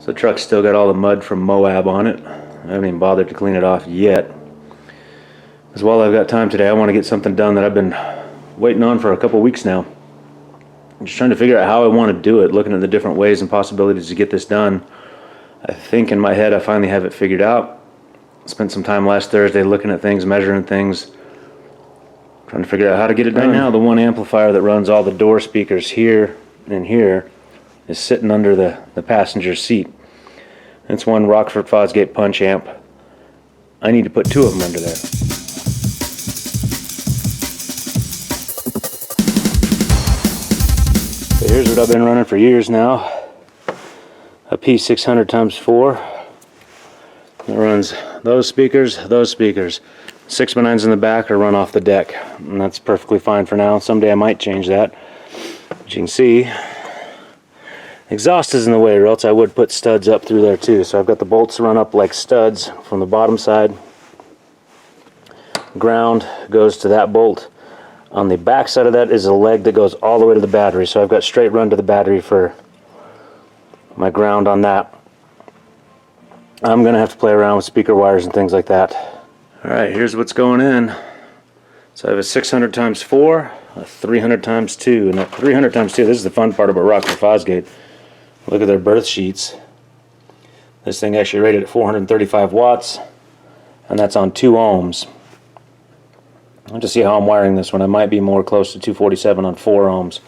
So the truck's still got all the mud from Moab on it. I haven't even bothered to clean it off yet. Because while I've got time today, I want to get something done that I've been waiting on for a couple weeks now. I'm just trying to figure out how I want to do it, looking at the different ways and possibilities to get this done. I think in my head I finally have it figured out. Spent some time last Thursday looking at things, measuring things, trying to figure out how to get it done. Right now, the one amplifier that runs all the door speakers here and here is sitting under the passenger seat. It's one Rockford Fosgate punch amp. I need to put two of them under there. So here's what I've been running for years now. A P600 x4 that runs those speakers. 6x9s in the back or run off the deck, and that's perfectly fine for now. Someday I might change that. As you can see, exhaust is in the way, or else I would put studs up through there too. So I've got the bolts run up like studs from the bottom side. Ground goes to that bolt. On the back side of that is a leg that goes all the way to the battery. So I've got straight run to the battery for my ground on that. I'm gonna have to play around with speaker wires and things like that. Alright, here's what's going in. So I have a 600 x4, a 300 x2, and that 300 x2, this is the fun part about Rockford Fosgate. Look at their birth sheets. This thing actually rated at 435 watts, and that's on 2 ohms. I'll have to see how I'm wiring this one. I might be more close to 247 on 4 ohms.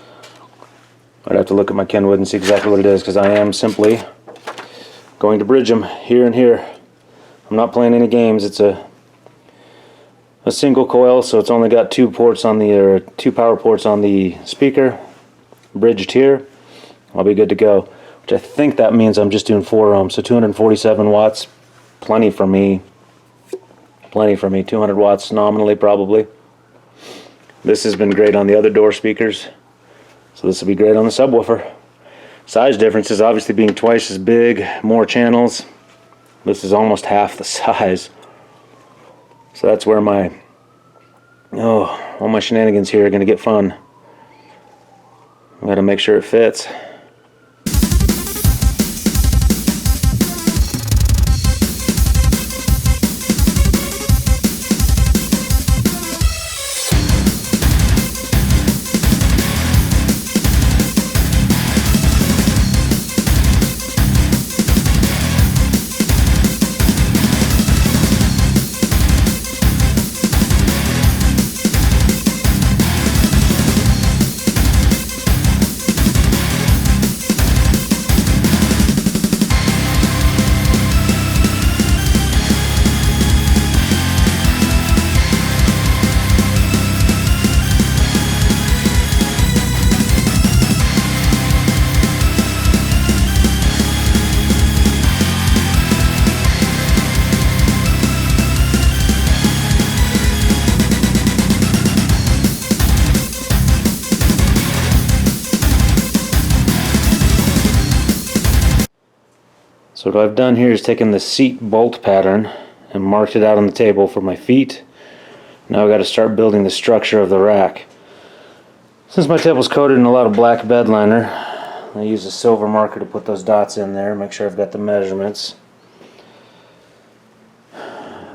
I'd have to look at my Kenwood and see exactly what it is, because I am simply going to bridge them here and here. I'm not playing any games. It's a single coil, so it's only got 2 ports on the, or 2 power ports on the speaker, bridged here. I'll be good to go. Which I think that means I'm just doing 4 ohms, so 247 watts, plenty for me. Plenty for me. 200 watts nominally, probably. This has been great on the other door speakers, so this will be great on the subwoofer. Size difference is obviously being twice as big, more channels. This is almost half the size. So that's where my, all my shenanigans here are going to get fun. I've got to make sure it fits. So what I've done here is taken the seat bolt pattern and marked it out on the table for my feet. Now I've got to start building the structure of the rack. Since my table's coated in a lot of black bed liner, I use a silver marker to put those dots in there, make sure I've got the measurements.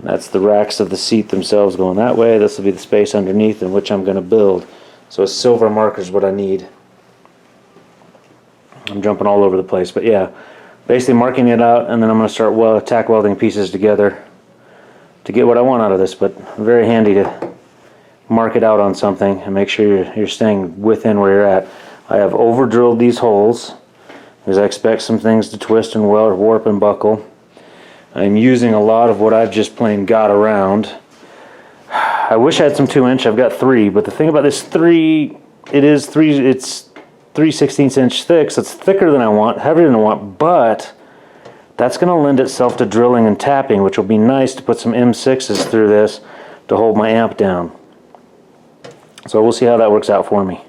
That's the racks of the seat themselves going that way. This will be the space underneath in which I'm going to build. So a silver marker is what I need. I'm jumping all over the place, but yeah. Basically marking it out, and then I'm going to start tack welding pieces together to get what I want out of this. But very handy to mark it out on something and make sure you're staying within where you're at. I have over drilled these holes because I expect some things to twist and weld, warp and buckle. I'm using a lot of what I've just plain got around. I wish I had some 2-inch. I've got 3, but the thing about this 3, it's 3/16 inch thick, so it's thicker than I want, heavier than I want, but that's going to lend itself to drilling and tapping, which will be nice to put some M6s through this to hold my amp down. So we'll see how that works out for me.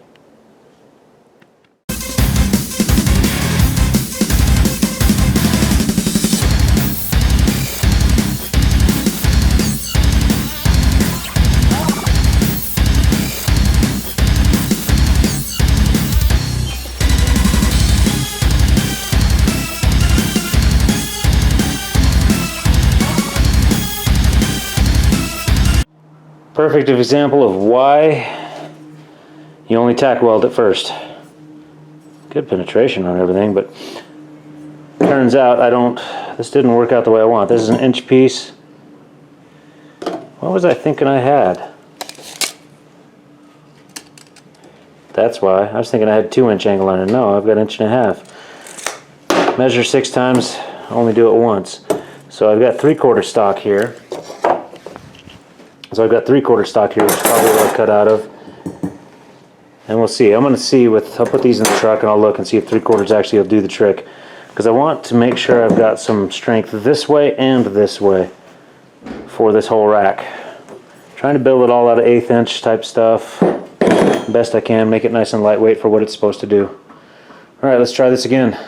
Perfect example of why you only tack weld at first. Good penetration on everything, but turns out this didn't work out the way I want. This is an inch piece. What was I thinking I had? That's why. I was thinking I had 2-inch angle iron. No, I've got 1.5 inch. Measure 6 times, only do it once. So I've got 3/4 stock here. So I've got 3/4 stock here, which is probably what I cut out of. And we'll see. I'm going to see I'll put these in the truck and I'll look and see if 3/4 actually will do the trick. Because I want to make sure I've got some strength this way and this way for this whole rack. Trying to build it all out of 1/8 inch type stuff. Best I can, make it nice and lightweight for what it's supposed to do. Alright, let's try this again.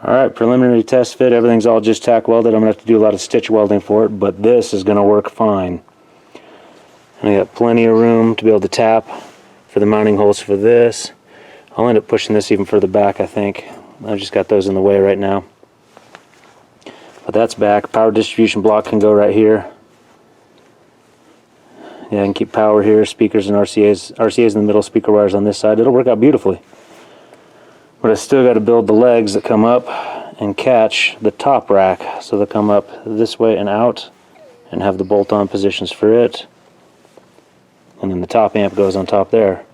Alright, preliminary test fit, everything's all just tack welded. I'm going to have to do a lot of stitch welding for it, but this is going to work fine. And I got plenty of room to be able to tap for the mounting holes for this. I'll end up pushing this even further back, I think. I've just got those in the way right now. But that's back. Power distribution block can go right here. Yeah, I can keep power here, speakers and RCAs. RCAs in the middle, speaker wires on this side. It'll work out beautifully. But I still got to build the legs that come up and catch the top rack. So they'll come up this way and out and have the bolt-on positions for it. And then the top amp goes on top there.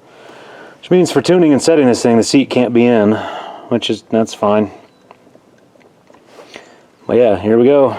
Which means for tuning and setting this thing, the seat can't be in, that's fine. But yeah, here we go.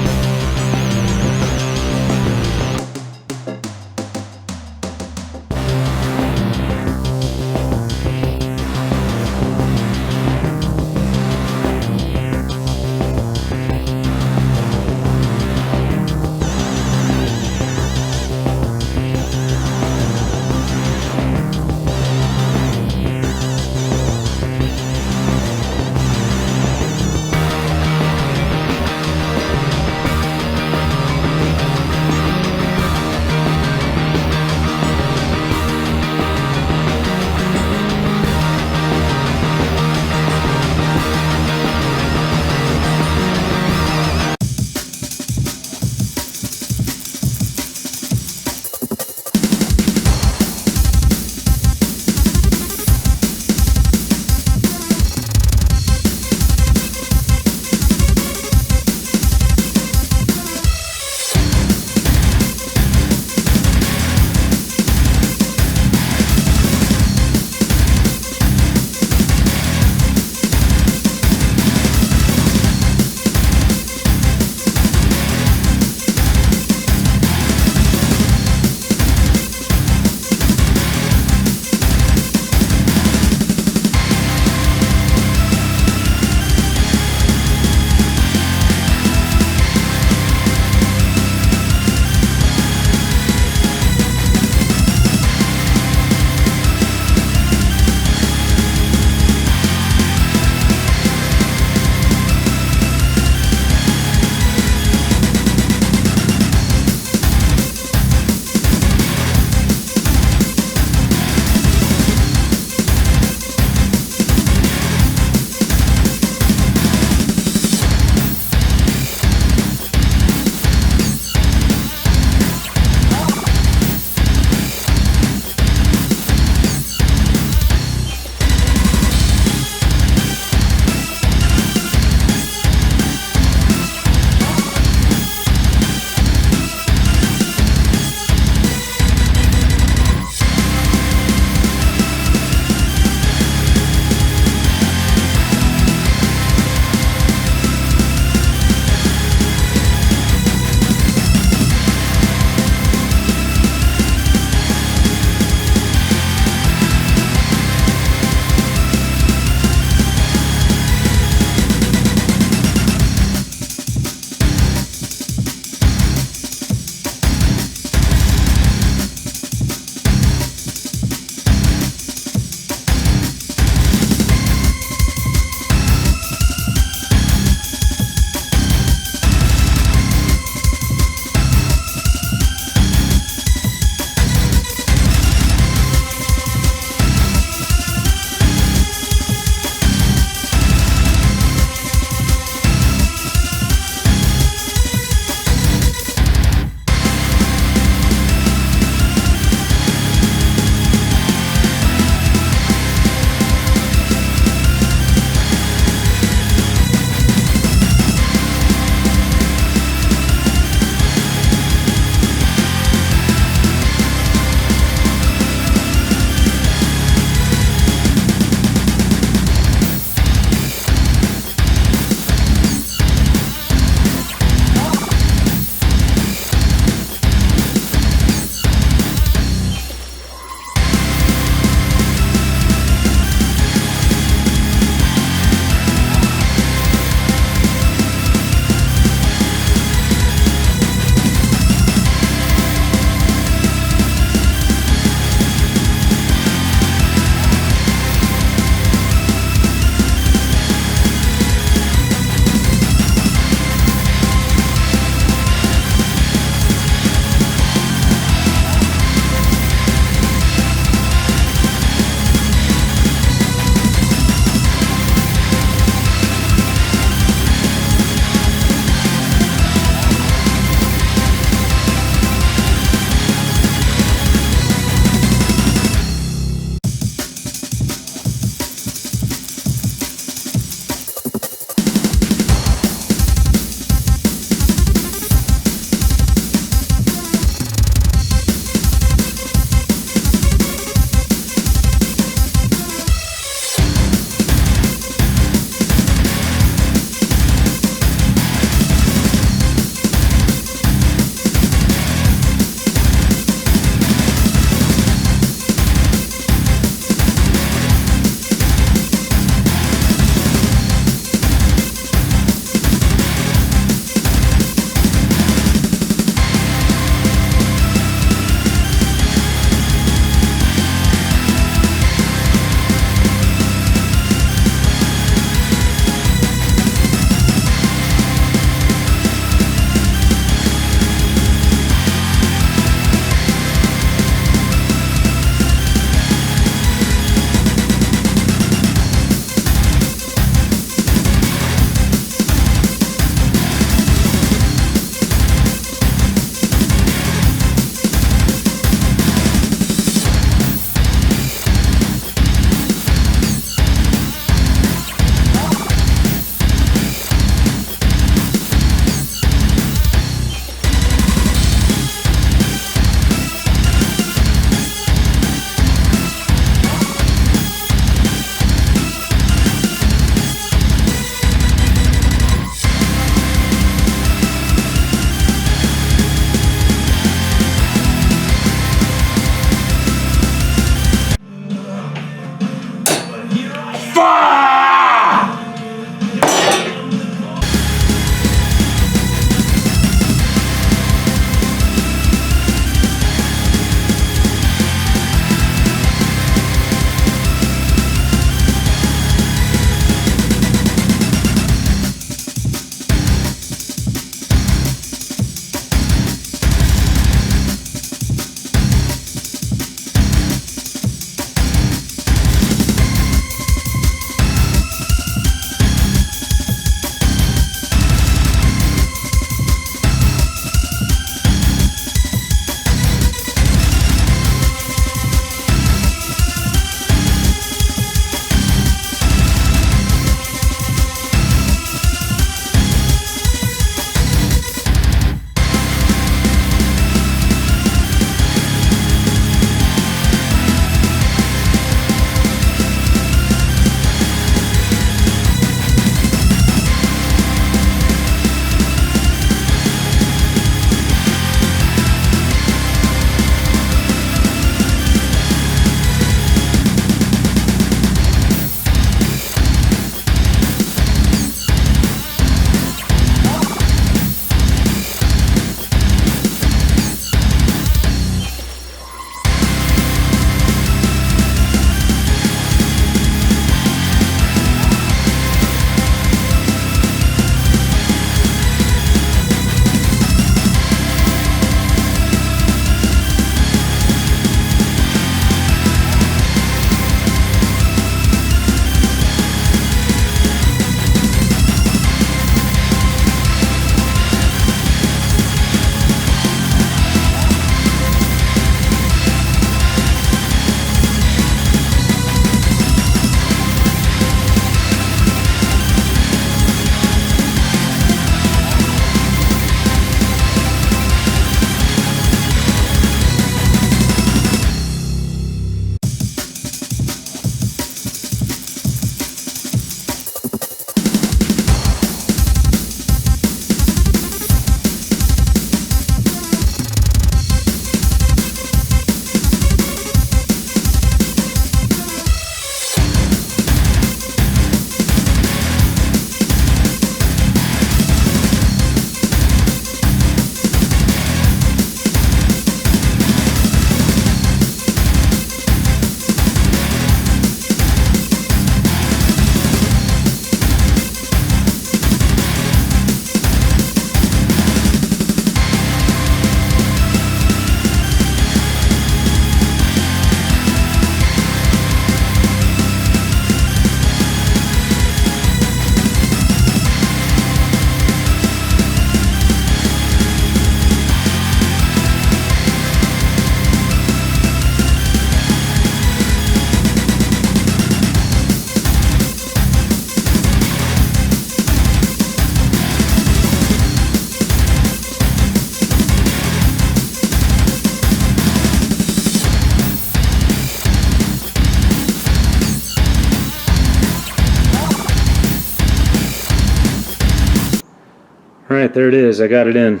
there it is. I got it in.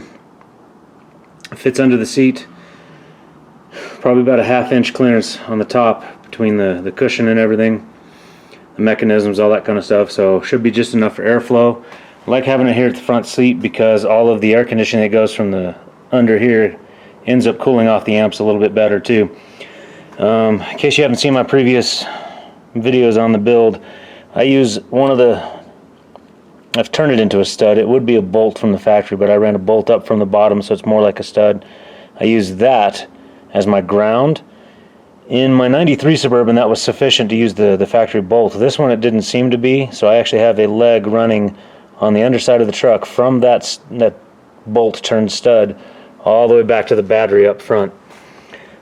It fits under the seat. Probably about a 1/2 inch clearance on the top between the cushion and everything, the mechanisms, all that kind of stuff. So should be just enough for airflow. I like having it here at the front seat because all of the air conditioning that goes from the under here ends up cooling off the amps a little bit better too. In case you haven't seen my previous videos on the build, I use I've turned it into a stud. It would be a bolt from the factory, but I ran a bolt up from the bottom, so it's more like a stud. I use that as my ground. In my 93 Suburban, that was sufficient to use the factory bolt. This one, it didn't seem to be, so I actually have a leg running on the underside of the truck from that bolt turned stud all the way back to the battery up front.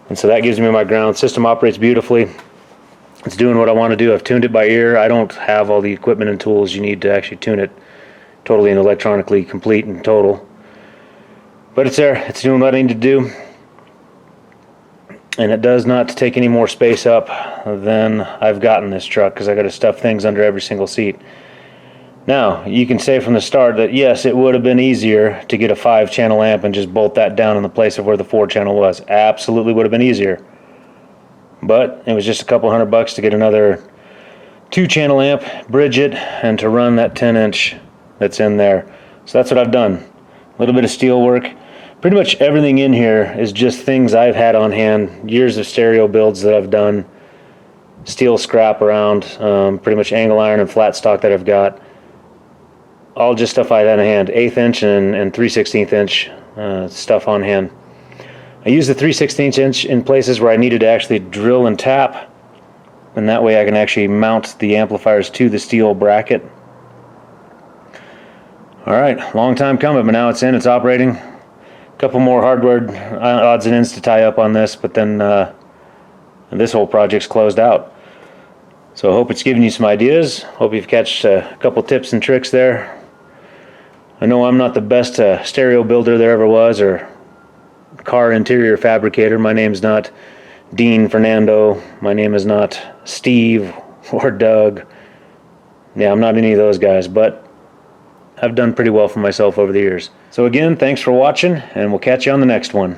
And so that gives me my ground. System operates beautifully. It's doing what I want to do. I've tuned it by ear. I don't have all the equipment and tools you need to actually tune it totally and electronically complete and total. But it's there. It's doing what I need to do. And it does not take any more space up than I've got in this truck because I got to stuff things under every single seat. Now, you can say from the start that yes, it would have been easier to get a 5-channel amp and just bolt that down in the place of where the 4-channel was. Absolutely would have been easier. But it was just a couple $100 to get another 2-channel amp, bridge it, and to run that 10-inch that's in there. So that's what I've done. A little bit of steel work. Pretty much everything in here is just things I've had on hand, years of stereo builds that I've done, steel scrap around, pretty much angle iron and flat stock that I've got. All just stuff I had on hand, 1/8 inch and 3/16 inch stuff on hand. I use the 3/16 inch in places where I needed to actually drill and tap, and that way I can actually mount the amplifiers to the steel bracket. Alright, long time coming, but now it's in, it's operating. A couple more hardware odds and ends to tie up on this, but then this whole project's closed out. So I hope it's giving you some ideas. Hope you've catched a couple tips and tricks there. I know I'm not the best stereo builder there ever was, or car interior fabricator. My name's not Dean Fernando. My name is not Steve or Doug. Yeah, I'm not any of those guys, but I've done pretty well for myself over the years. So again, thanks for watching, and we'll catch you on the next one.